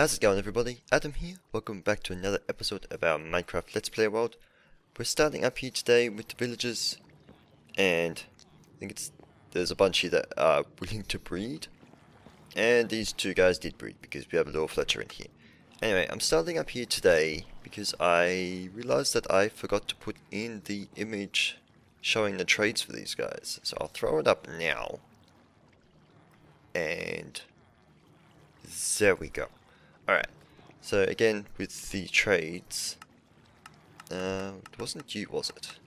How's it going, everybody? Adam here. Welcome back to another episode of our Minecraft Let's Play world. We're starting up here today with the villagers, and I think there's a bunch here that are willing to breed, and these two guys did breed because we have a little Fletcher in here. Anyway, I'm starting up here today because I realized that I forgot to put in the image showing the trades for these guys, so I'll throw it up now, and there we go. Alright, so again, with the trades, it wasn't you, was it?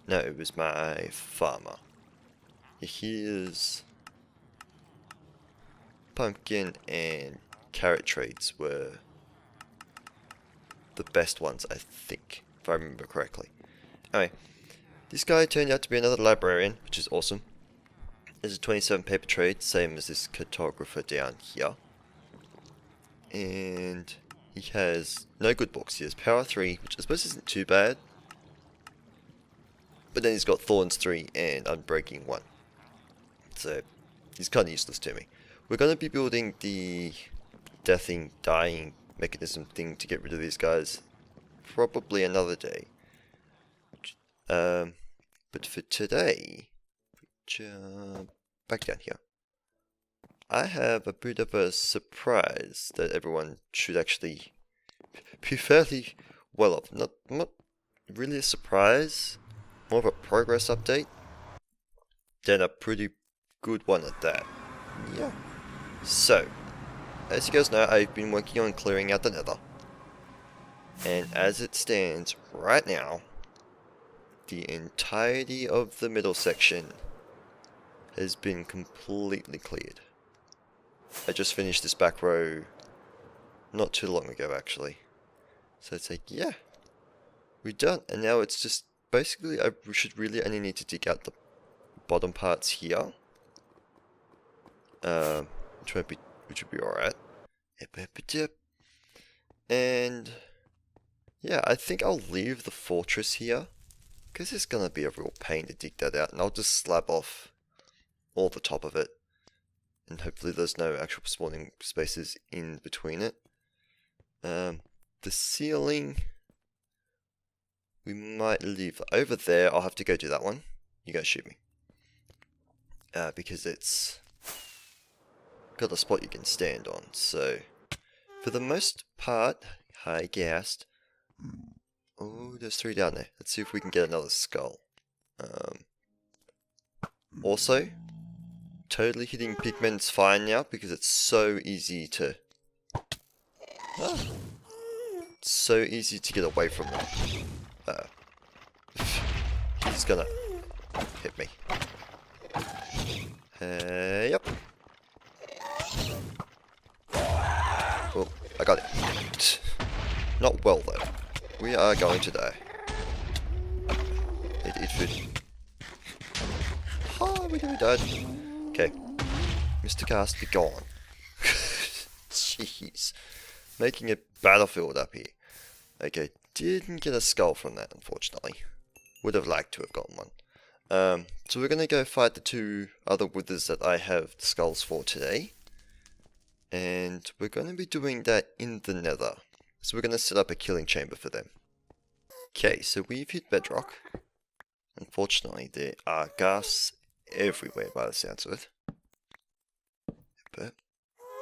No, it was my farmer. His pumpkin and carrot trades were the best ones, I think, if I remember correctly. Anyway, this guy turned out to be another librarian, which is awesome. There's a 27 paper trade, same as this cartographer down here. And he has no good books. He has Power 3, which I suppose isn't too bad. But then he's got Thorns 3 and Unbreaking 1. So he's kind of useless to me. We're going to be building the deathing, dying mechanism thing to get rid of these guys probably another day. But for today, back down here. I have a bit of a surprise that everyone should actually be fairly well off. Not really a surprise, more of a progress update, then a pretty good one at that. Yeah. So, as you guys know, I've been working on clearing out the nether. And as it stands right now, the entirety of the middle section has been completely cleared. I just finished this back row not too long ago, actually. So it's like, yeah, we're done. And now it's just, basically, we should really only need to dig out the bottom parts here. Which would be alright. And, yeah, I think I'll leave the fortress here, because it's gonna be a real pain to dig that out. And I'll just slab off all the top of it. And hopefully there's no actual spawning spaces in between it. The ceiling, we might leave over there. I'll have to go do that one. You guys shoot me. Because it's got a spot you can stand on. So, for the most part, I guessed. Oh, there's 3 down there. Let's see if we can get another skull. Also, totally hitting pigment's fine now because it's so easy to get away from them. He's gonna hit me. Yep. Oh, I got it. Not well though. We are going to die. Need to eat food. Oh, we died. Okay, Mr. Cast, be gone. Jeez. Making a battlefield up here. Okay, didn't get a skull from that, unfortunately. Would have liked to have gotten one. So we're going to go fight the 2 other withers that I have skulls for today. And we're going to be doing that in the nether. So we're going to set up a killing chamber for them. Okay, so we've hit bedrock. Unfortunately, there are ghasts everywhere by the sounds of it. But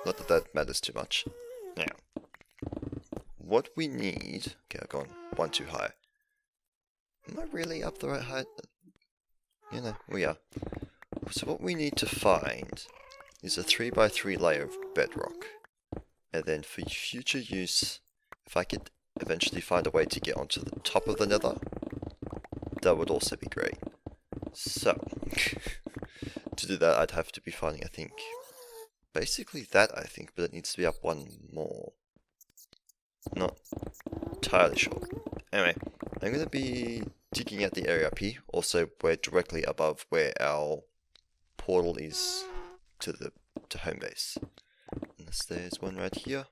not that that matters too much. Now, what we need... Okay, I've gone 1 too high. Am I really up the right height? You know, we are. So what we need to find is a 3x3 layer of bedrock. And then for future use, if I could eventually find a way to get onto the top of the nether, that would also be great. So, to do that, I'd have to be finding, I think, basically that, I think, but it needs to be up 1 more. Not entirely sure. Anyway, I'm going to be digging out the area up here. Also, we're directly above where our portal is to home base. Unless there's one right here.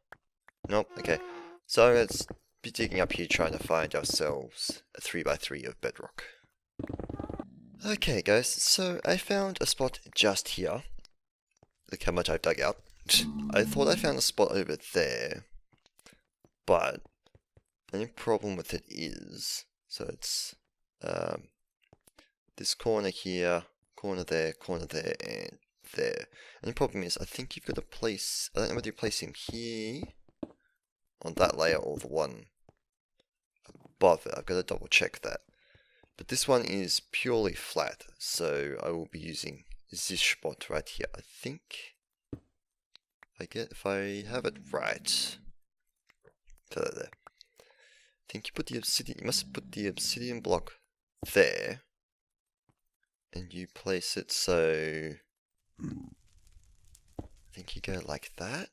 Nope, okay. So I'm going to be digging up here trying to find ourselves a 3x3 of bedrock. Okay guys, so I found a spot just here. Look how much I've dug out. I thought I found a spot over there, but the only problem with it is, so it's this corner here, corner there, and there. And the problem is, I think you've got to place, I don't know whether you place him here, on that layer, or the one above it. I've got to double check that. But this one is purely flat, so I will be using this spot right here. I think, if I have it right, so there. I think you put the obsidian, you must put the obsidian block there, and you place it so, I think you go like that.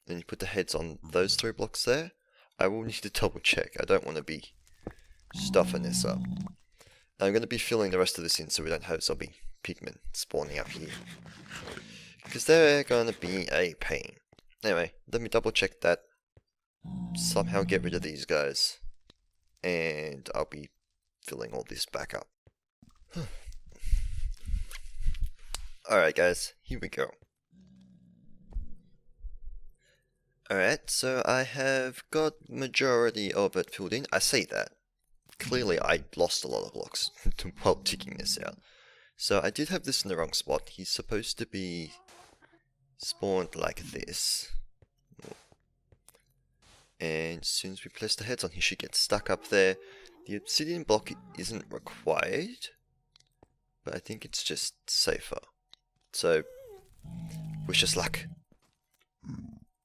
Then you put the heads on those 3 blocks there. I will need to double check. I don't want to be stuffing this up. I'm going to be filling the rest of this in so we don't have zombie pigmen spawning up here, because they're going to be a pain. Anyway, let me double check that. Somehow get rid of these guys, and I'll be filling all this back up. Alright guys, here we go. Alright, so I have got majority of it filled in. I say that. Clearly I lost a lot of blocks while ticking this out. So I did have this in the wrong spot. He's supposed to be spawned like this. And as soon as we place the heads on, he should get stuck up there. The obsidian block isn't required, but I think it's just safer. So, wish us luck.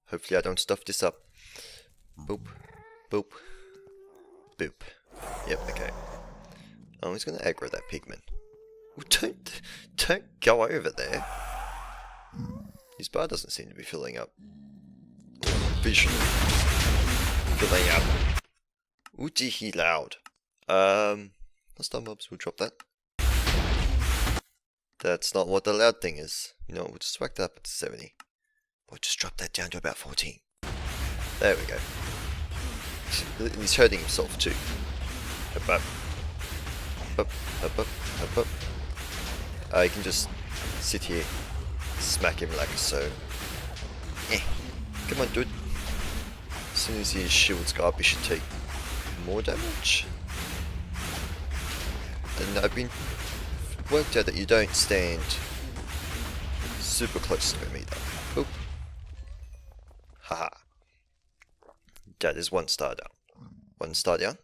Hopefully I don't stuff this up. Boop, boop, boop. Yep, okay. Oh, he's gonna aggro that pigman. Well, don't go over there. His bar doesn't seem to be filling up. Vision. Filling up. Ooh, he loud. Last mobs, we'll drop that. That's not what the loud thing is. You know, we'll just whack that up to 70. We'll just drop that down to about 14. There we go. He's hurting himself too. Up, up. Up, up, up, up, up. I can just sit here, smack him like so. Come on, dude. As soon as his shields go up, he should take more damage. And I've been worked out that you don't stand super close to him either. Boop. Haha. That is 1 star down. 1 star down?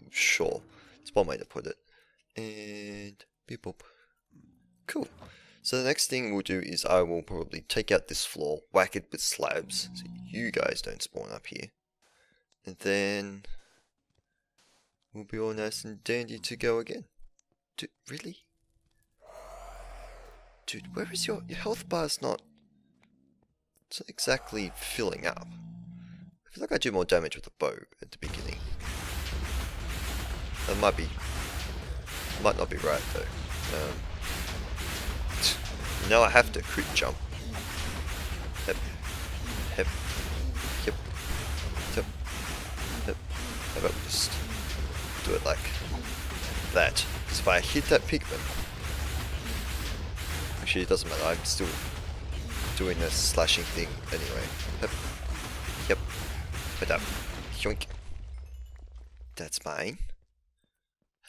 Sure. It's one way to put it. And beep boop. Cool. So the next thing we'll do is I will probably take out this floor, whack it with slabs, so you guys don't spawn up here. And then we'll be all nice and dandy to go again. Dude, really? Dude, where is your health bar's not... It's not exactly filling up. I feel like I do more damage with the bow at the beginning. That might not be right though. Now I have to crit jump. Hep, hep, yep, yep, yep. How about we just do it like that? Because if I hit that pigman, actually it doesn't matter. I'm still doing the slashing thing anyway. Hep, yep, but up, yoink. That's mine.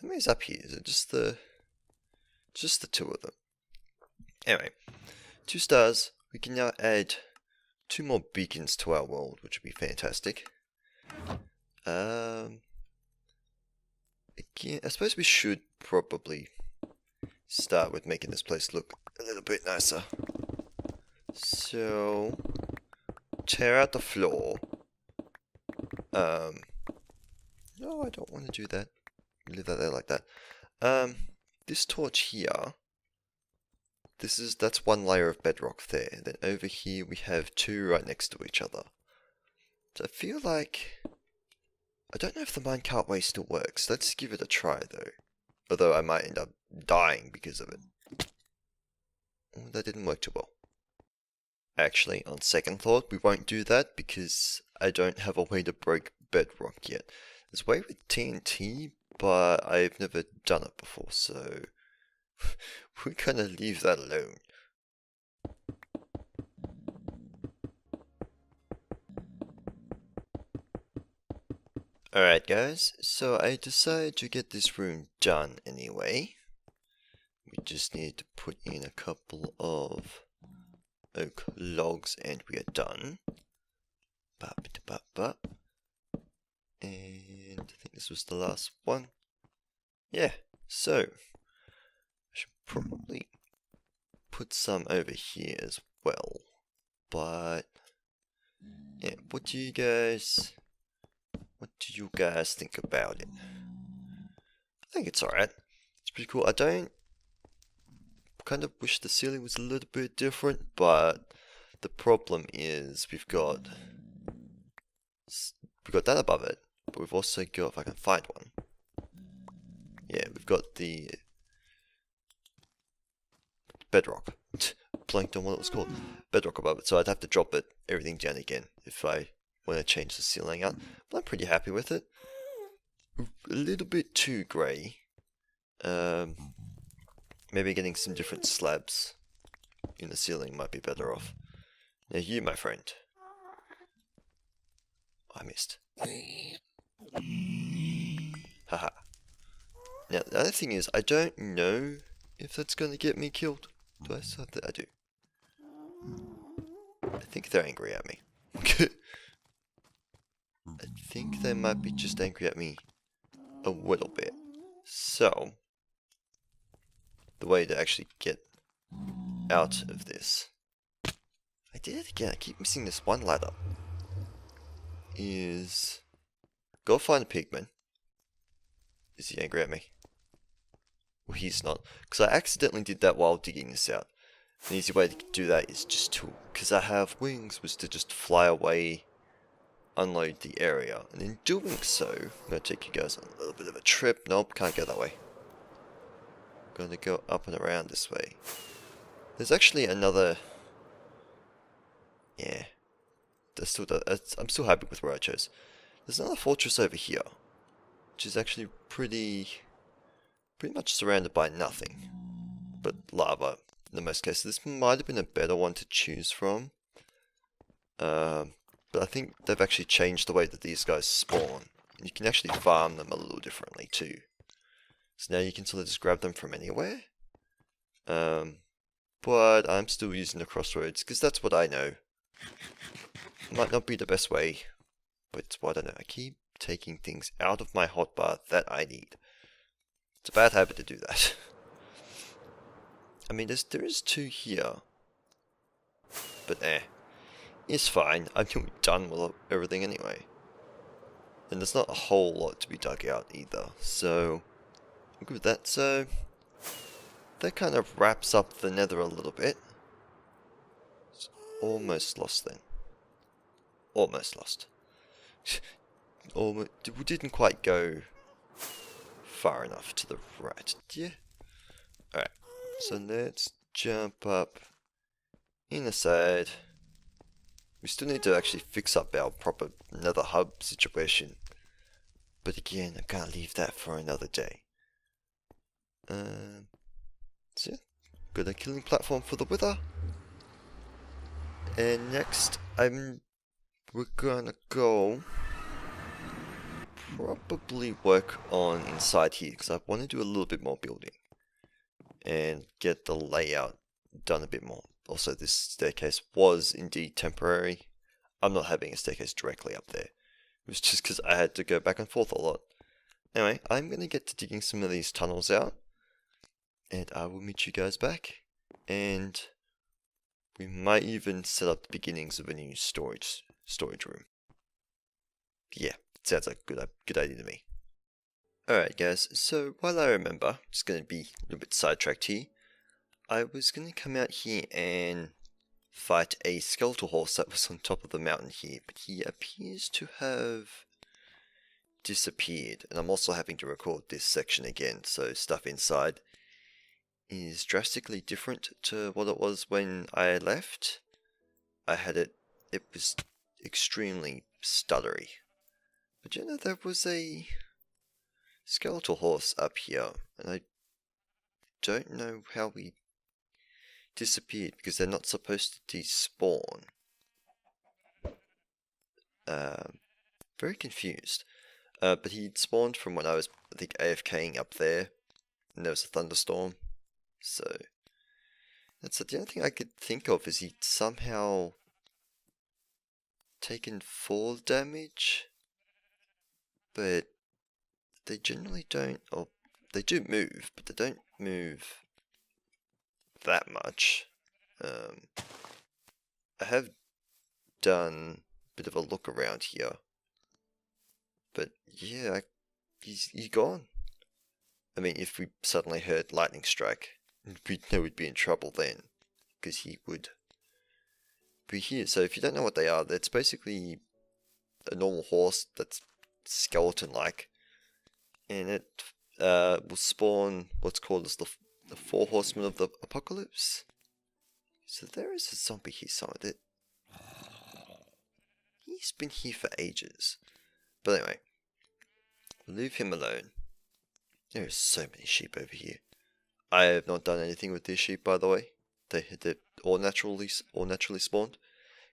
How many is up here? Is it just the 2 of them? Anyway, 2 stars. We can now add 2 more beacons to our world, which would be fantastic. Again, I suppose we should probably start with making this place look a little bit nicer. So, tear out the floor. No, I don't want to do that. Leave that there like that. This torch here. That's 1 layer of bedrock there. Then over here we have 2 right next to each other. So I feel like... I don't know if the minecart way still works. Let's give it a try though. Although I might end up dying because of it. Oh, that didn't work too well. Actually, on second thought, we won't do that because I don't have a way to break bedrock yet. There's a way with TNT, but I've never done it before, so... we're gonna leave that alone. Alright guys, so I decided to get this room done anyway. We just need to put in a couple of oak logs and we are done. And I think this was the last one. Yeah, so I should probably put some over here as well. But yeah, what do you guys think about it? I think it's alright. It's pretty cool. I don't kind of wish the ceiling was a little bit different, but the problem is we've got that above it, but we've also got, if I can find one. Yeah, we've got the bedrock. Blanked on what it was called. Bedrock above it, so I'd have to drop everything down again if I want to change the ceiling out. But I'm pretty happy with it. A little bit too grey. Maybe getting some different slabs in the ceiling might be better off. Now you, my friend. I missed. Haha. Now the other thing is, I don't know if that's going to get me killed. Do I start that? I do. I think they're angry at me. I think they might be just angry at me a little bit. So, the way to actually get out of this, I did it again, I keep missing this one ladder, is go find a pigman. Is he angry at me? Well, he's not, because I accidentally did that while digging this out. An easy way to do that is just to, because I have wings, was to just fly away, unload the area, and in doing so, I'm going to take you guys on a little bit of a trip. Nope, can't go that way. I'm going to go up and around this way. There's actually another, yeah, I'm still happy with where I chose. There's another fortress over here, which is actually pretty much surrounded by nothing but lava in most cases. This might have been a better one to choose from, but I think they've actually changed the way that these guys spawn, and you can actually farm them a little differently too. So now you can sort of just grab them from anywhere, but I'm still using the crossroads because that's what I know. Might not be the best way, but it's what I know. I keep taking things out of my hotbar that I need. It's a bad habit to do that. I mean, there is 2 here, but it's fine. I'm done with everything anyway. And there's not a whole lot to be dug out either, so I'm good with that. So that kind of wraps up the nether a little bit. It's almost lost then. Almost lost. We didn't quite go far enough to the right, did you? Alright, so let's jump up in the side. We still need to actually fix up our proper nether hub situation. But again, I'm gonna leave that for another day. So yeah, got a killing platform for the wither. And next, we're gonna go probably work on inside here, because I want to do a little bit more building and get the layout done a bit more. Also, this staircase was indeed temporary. I'm not having a staircase directly up there. It was just because I had to go back and forth a lot. Anyway, I'm going to get to digging some of these tunnels out, and I will meet you guys back, and we might even set up the beginnings of a new storage room. Yeah, sounds like a good idea to me. Alright guys, so while I remember, just going to be a little bit sidetracked here, I was going to come out here and fight a skeletal horse that was on top of the mountain here, but he appears to have disappeared, and I'm also having to record this section again, so stuff inside is drastically different to what it was when I left. It was extremely stuttery. But you know, there was a skeletal horse up here, and I don't know how we disappeared, because they're not supposed to despawn. Very confused. But he spawned from when I was, I think, AFKing up there, and there was a thunderstorm. So that's the only thing I could think of is he somehow taken fall damage, but they generally don't, or they do move, but they don't move that much. I have done a bit of a look around here, but yeah, he's gone. I mean, if we suddenly heard lightning strike, we know we'd be in trouble then, because he would be here. So if you don't know what they are, it's basically a normal horse that's skeleton-like, and it will spawn what's called as the four horsemen of the apocalypse. So there is a zombie here somewhere. He's been here for ages. But anyway, leave him alone. There are so many sheep over here. I have not done anything with these sheep, by the way. They're all naturally spawned.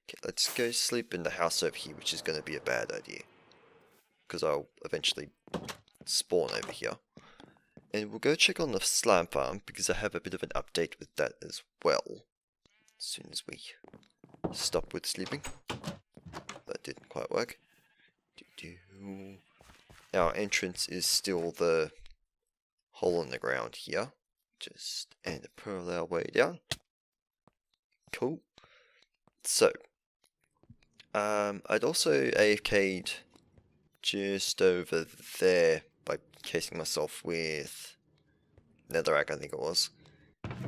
Okay, let's go sleep in the house over here, which is going to be a bad idea, because I'll eventually spawn over here. And we'll go check on the slime farm, because I have a bit of an update with that as well. As soon as we stop with sleeping. That didn't quite work. Our entrance is still the hole in the ground here. And a parallel way down. Cool. So, I'd also AFK'd just over there by casing myself with netherrack, I think it was.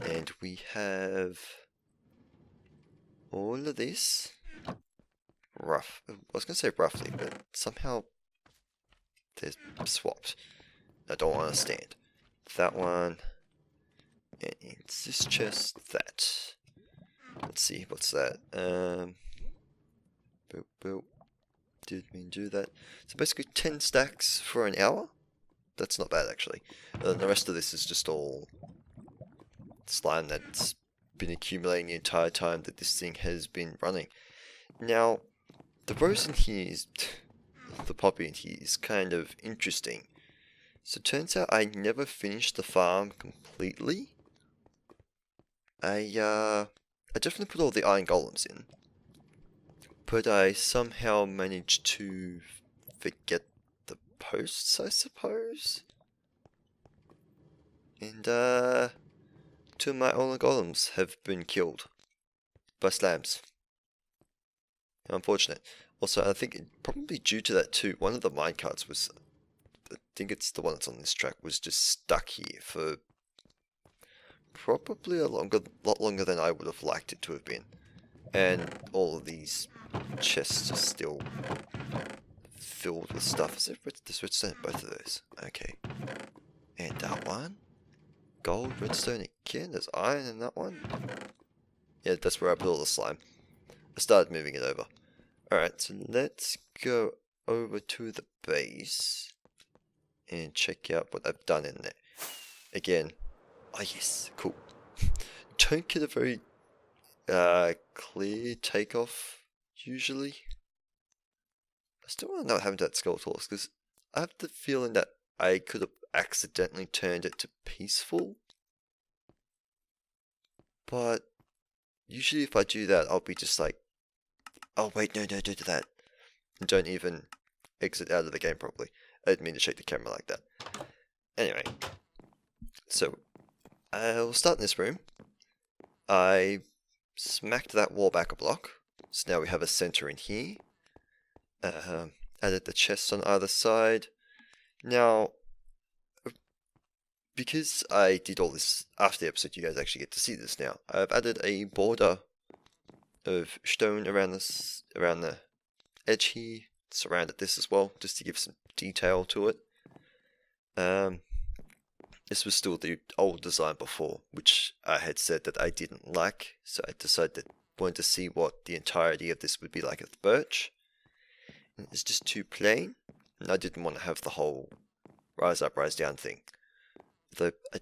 And we have all of this. I was going to say roughly, but somehow they're swapped. I don't understand. That one, and it's this chest, that. Let's see, what's that? Boop, boop. Didn't mean to do that. So basically 10 stacks for an hour? That's not bad, actually. The rest of this is just all slime that's been accumulating the entire time that this thing has been running. Now, the rose in here is... the poppy in here is kind of interesting. So it turns out I never finished the farm completely. I definitely put all the iron golems in, but I somehow managed to forget the posts, I suppose. And 2 of my iron golems have been killed by slams. Unfortunate. Also, I think probably due to that too, one of the minecarts was, I think it's the one that's on this track, was just stuck here for probably a lot longer than I would have liked it to have been. And all of these chests are still filled with stuff. Is it redstone? Both of those. Okay. And that one. Gold, redstone again. There's iron in that one. Yeah, that's where I put all the slime. I started moving it over. Alright, so let's go over to the base and check out what I've done in there. Again, oh yes, cool. Don't get a very clear takeoff usually. I still want to know what happened to that skeletal horse, because I have the feeling that I could have accidentally turned it to peaceful. But usually if I do that, I'll be just like, oh wait, no, don't do that. And don't even exit out of the game properly. I didn't mean to shake the camera like that. Anyway, so I'll start in this room. I smacked that wall back a block, so now we have a center in here. Added the chests on either side. Now, because I did all this after the episode, you guys actually get to see this now. I've added a border of stone around the edge here, surrounded this as well, just to give some detail to it. This was still the old design before, which I had said that I didn't like, so I decided that I wanted to see what the entirety of this would be like with birch. And it's just too plain, and I didn't want to have the whole rise up, rise down thing. Though I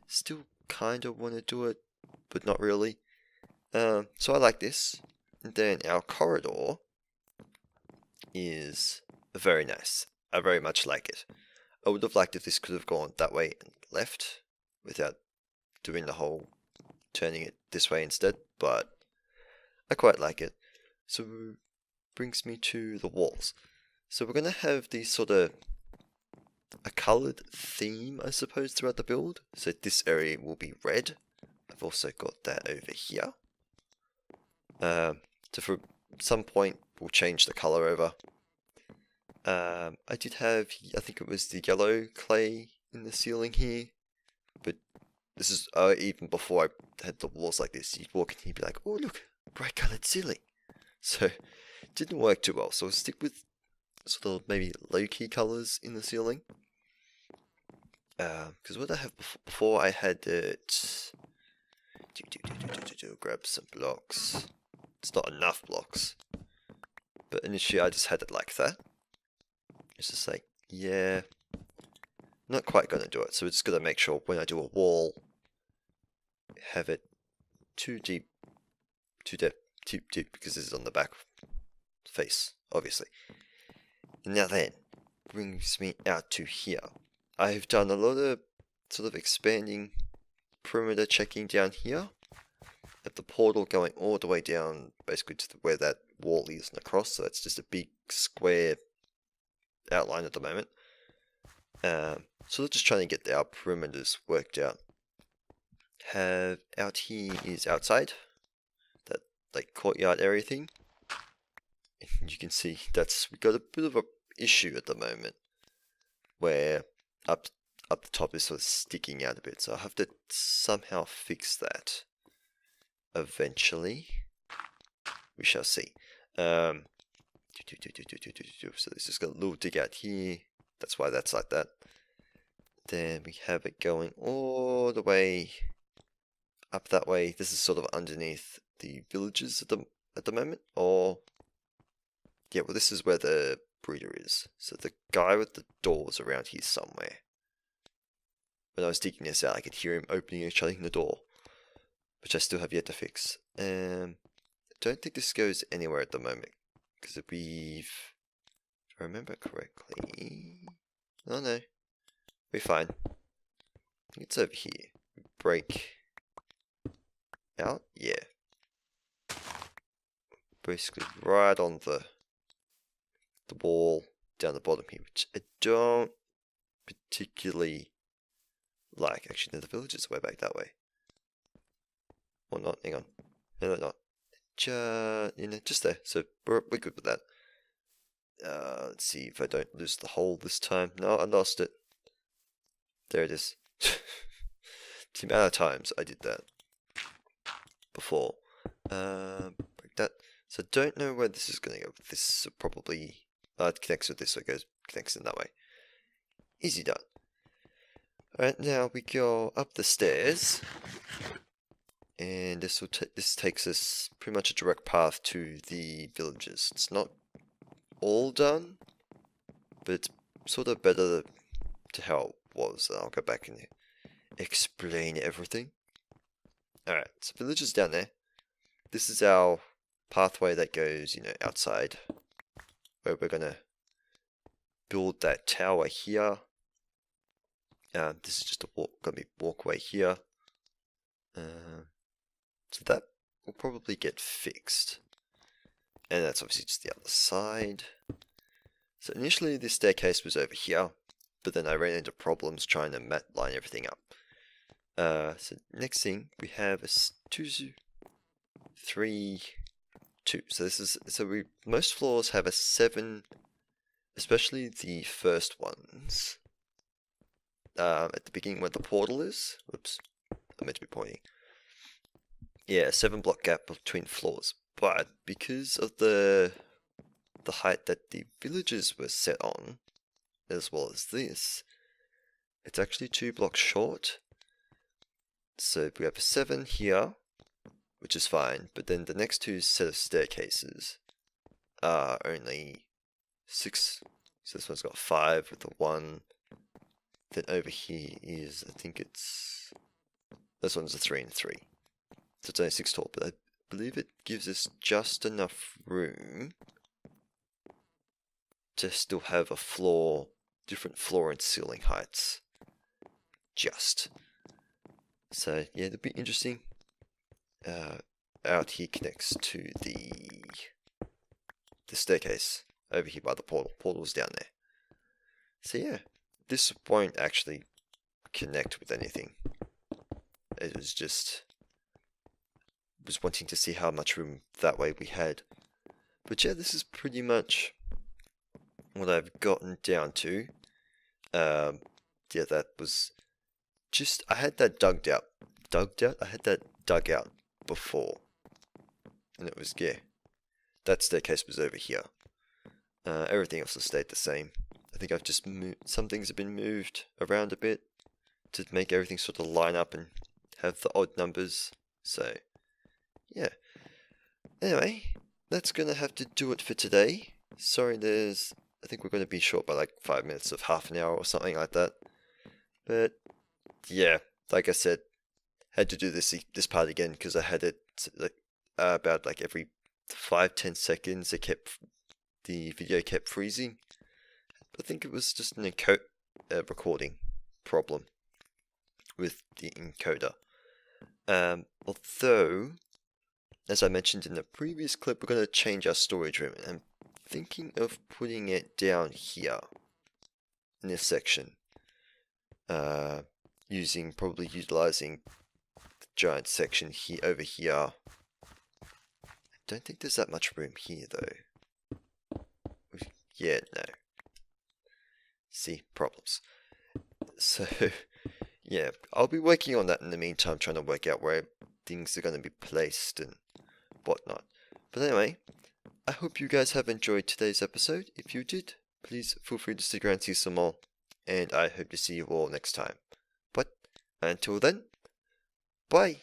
still kind of want to do it, but not really. So I like this. And then our corridor is very nice. I very much like it. I would have liked if this could have gone that way and left without doing the whole turning it this way instead, but I quite like it. So brings me to the walls. So we're gonna have these sort of a coloured theme, I suppose, throughout the build. So this area will be red. I've also got that over here. So for some point we'll change the colour over. I did have, I think it was the yellow clay in the ceiling here, but this is even before I had the walls like this. You'd walk in here and be like, oh look, bright coloured ceiling. So it didn't work too well. So I'll stick with sort of maybe low-key colours in the ceiling. Because what I have before I had it. Grab some blocks. It's not enough blocks. But initially I just had it like that. It's just like, yeah, not quite gonna do it. So we're just gonna make sure when I do a wall, have it too deep, too deep, because this is on the back face, obviously. Now then, brings me out to here. I've done a lot of sort of expanding perimeter checking down here at the portal going all the way down basically to where that wall is and across, so that's just a big square outline at the moment. So we're just trying to get our perimeters worked out. Have out here is outside, that like courtyard area thing. And you can see we've got a bit of a issue at the moment where up the top is sort of sticking out a bit, so I'll have to somehow fix that eventually. We shall see. So this just got a little dig out here, that's why that's like that. Then we have it going all the way up that way. This is sort of underneath the villages at the moment, or yeah, well this is where the breeder is. So the guy with the door's around here somewhere. When I was digging this out, I could hear him opening and shutting the door, which I still have yet to fix. I don't think this goes anywhere at the moment, because if I remember correctly, oh no, we're fine. I think it's over here. Break out, yeah. Basically right on the wall down the bottom here, which I don't particularly like. Actually, no, the village is way back that way. Or not, hang on. No, not. Just there. So we're good with that. Let's see if I don't lose the hole this time. No, I lost it. There it is. The amount of times I did that before. Break that. So I don't know where this is going to go. This probably it connects with this, so it connects in that way. Easy done. Alright, now we go up the stairs, and this takes us pretty much a direct path to the villages. It's not all done, but it's sort of better to how it was. I'll go back and explain everything. Alright, so villages down there. This is our pathway that goes, outside, where we're gonna build that tower here. This is just gonna be walkway here. So that will probably get fixed. And that's obviously just the other side. So initially this staircase was over here, but then I ran into problems trying to line everything up. So next thing we have a 2, 3, 2. So most floors have a 7, especially the first ones. At the beginning where the portal is. Whoops, I meant to be pointing. Yeah, 7 block gap between floors. But because of the height that the villages were set on, as well as this, it's actually 2 blocks short. So we have a 7 here, which is fine, but then the next 2 set of staircases are only 6. So this one's got 5 with the 1. Then over here is, I think this one's a 3 and 3. So it's only 6 tall, but I believe it gives us just enough room to still have a floor, different floor and ceiling heights. Just. So yeah, it'll be interesting. Out here connects to the staircase over here by the portal. Portal's down there. So yeah, this won't actually connect with anything. It was just wanting to see how much room that way we had. But yeah, this is pretty much what I've gotten down to. Yeah, that was just, I had that dug out. I had that dug out before. And it was, yeah, that staircase was over here. Everything else has stayed the same. I think I've just moved, some things have been moved around a bit to make everything sort of line up and have the odd numbers. So, yeah. Anyway, that's gonna have to do it for today. Sorry, I think we're gonna be short by like 5 minutes of half an hour or something like that. But, yeah, like I said, had to do this part again because I had it like about like every 5-10 seconds. The video kept freezing. I think it was just an recording problem with the encoder. Although, as I mentioned in the previous clip, we're going to change our storage room. And I'm thinking of putting it down here in this section. Probably utilizing the giant section here over here. I don't think there's that much room here though. Yeah, no. See, problems. So, yeah, I'll be working on that in the meantime, trying to work out where things are going to be placed and whatnot. But anyway, I hope you guys have enjoyed today's episode. If you did, please feel free to stick around and see some more. And I hope to see you all next time. But until then, bye!